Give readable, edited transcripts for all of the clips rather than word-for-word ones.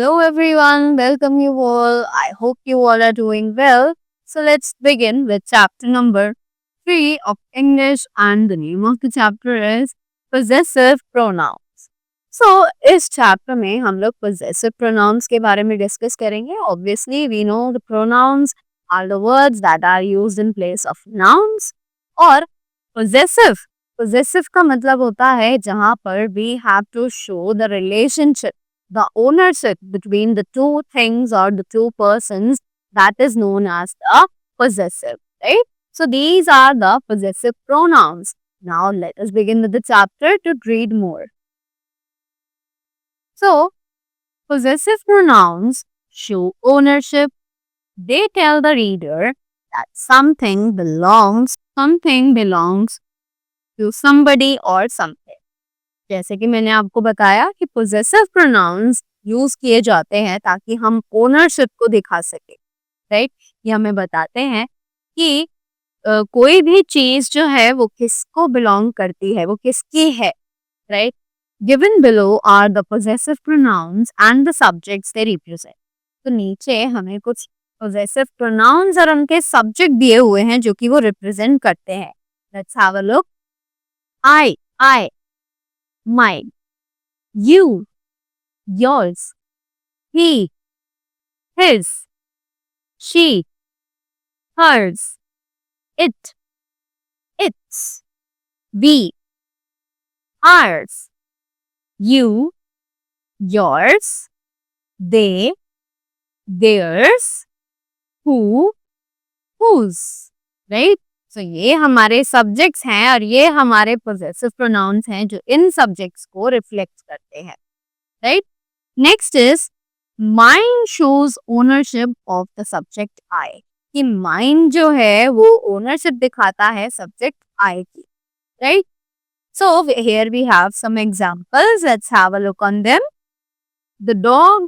Hello everyone, welcome you all. I hope you all are doing well. So let's begin with chapter number 3 of English, and the name of the chapter is Possessive Pronouns. So इस chapter में हम लोग possessive pronouns के बारे में discuss करेंगे. Obviously we know the pronouns are the words that are used in place of nouns. और possessive का मतलब होता है जहाँ पर we have to show the relationship, the ownership between the two things or the two persons, that is known as the possessive, right? So these are the possessive pronouns. Now let us begin with the chapter to read more. So possessive pronouns show ownership. They tell the reader that something belongs to somebody or something. जैसे कि मैंने आपको बताया कि possessive pronouns use किए जाते हैं ताकि हम ओनरशिप को दिखा सके, राइट? ये हमें बताते हैं कि कोई भी चीज जो है वो किसको बिलोंग करती है, वो किसकी है, right? Given below are the possessive pronouns and the subjects they represent. तो नीचे हमें कुछ possessive pronouns और उनके सब्जेक्ट दिए हुए हैं जो कि वो रिप्रेजेंट करते हैं. Let's have a look. I, mine, you, yours, he, his, she, hers, it, its, we, ours, you, yours, they, theirs, who, whose, right? So ये हमारे सब्जेक्ट्स हैं और ये हमारे पोजेसिव प्रोनाउंस हैं जो इन सब्जेक्ट्स को रिफ्लेक्ट करते हैं, right? Next is mine shows ownership of the subject I. कि माइन जो है वो ओनरशिप दिखाता है सब्जेक्ट आई की, right? So here we have some examples. Let's have a look on them. The dog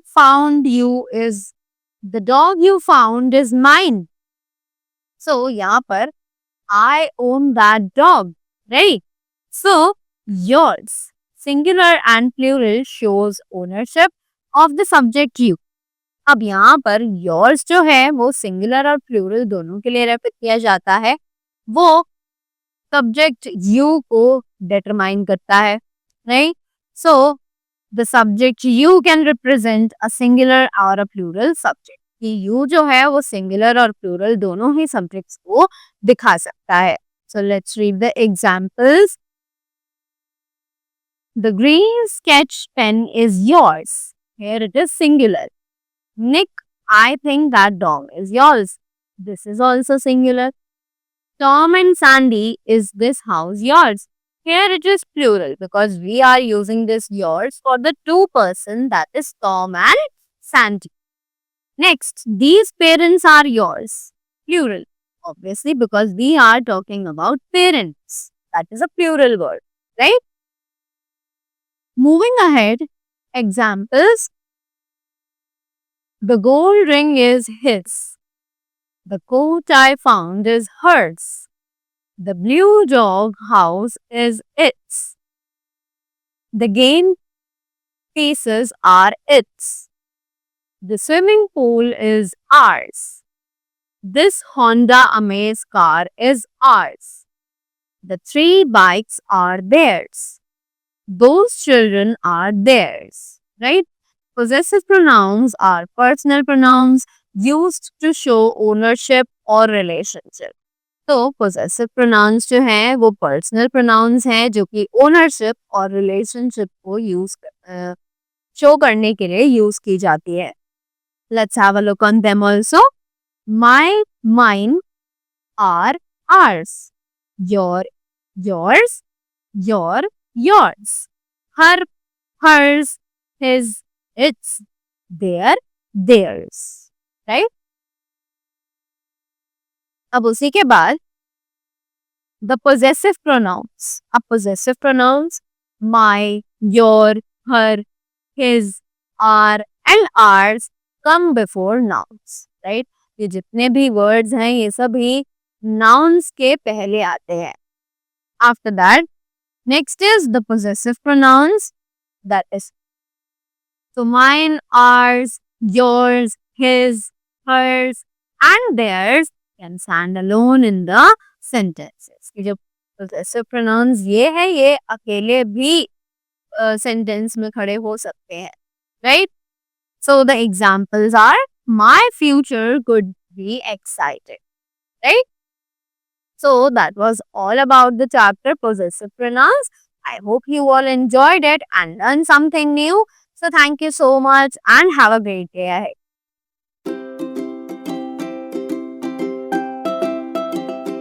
you found is mine. So यहाँ पर I own that dog, right? So, yours, singular and plural, shows ownership of the subject you. अब यहाँ पर yours जो है वो singular और plural दोनों के लिए रेफर किया जाता है. वो subject you को determine करता है, right? So, the subject you can represent a singular or a plural subject. कि यू जो है वो सिंगुलर और प्लूरल दोनों ही सब्जेक्ट्स को दिखा सकता है. So let's read the examples. The green sketch pen is yours. Here it is singular. Nick, I think that dog is yours. This is also singular. Tom and Sandy, is this house yours. Here it is plural because we are using this yours for the two person, that is Tom and Sandy. Next, these parents are yours. Plural. Obviously, because we are talking about parents. That is a plural word, right? Moving ahead, examples. The gold ring is his. The coat I found is hers. The blue dog house is its. The game pieces are its. The swimming pool is ours. This Honda Amaze car is ours. The 3 bikes are theirs. Those children are theirs. Right? Possessive pronouns are personal pronouns used to show ownership or relationship. तो possessive pronouns जो हैं वो personal pronouns हैं जो कि ownership और relationship को show करने के लिए यूज की जाती है. Let's have a look on them also. My, mine, our, ours. Your, yours, your, yours. Her, hers, his, its, their, theirs. Right? अब उसी के बाद the possessive pronouns. अब possessive pronouns my, your, her, his, our and ours come before nouns, right? ये जितने भी words हैं ये सभी nouns के पहले आते हैं. After that, next is the possessive pronouns, that is So mine, ours, yours, his, hers, and theirs can stand alone in the sentences. कि जो possessive pronouns ये है, ये अकेले भी sentence में खड़े हो सकते हैं, right? So the examples are, my future could be excited, right? So that was all about the chapter possessive pronouns. I hope you all enjoyed it and learned something new. So thank you so much and have a great day ahead.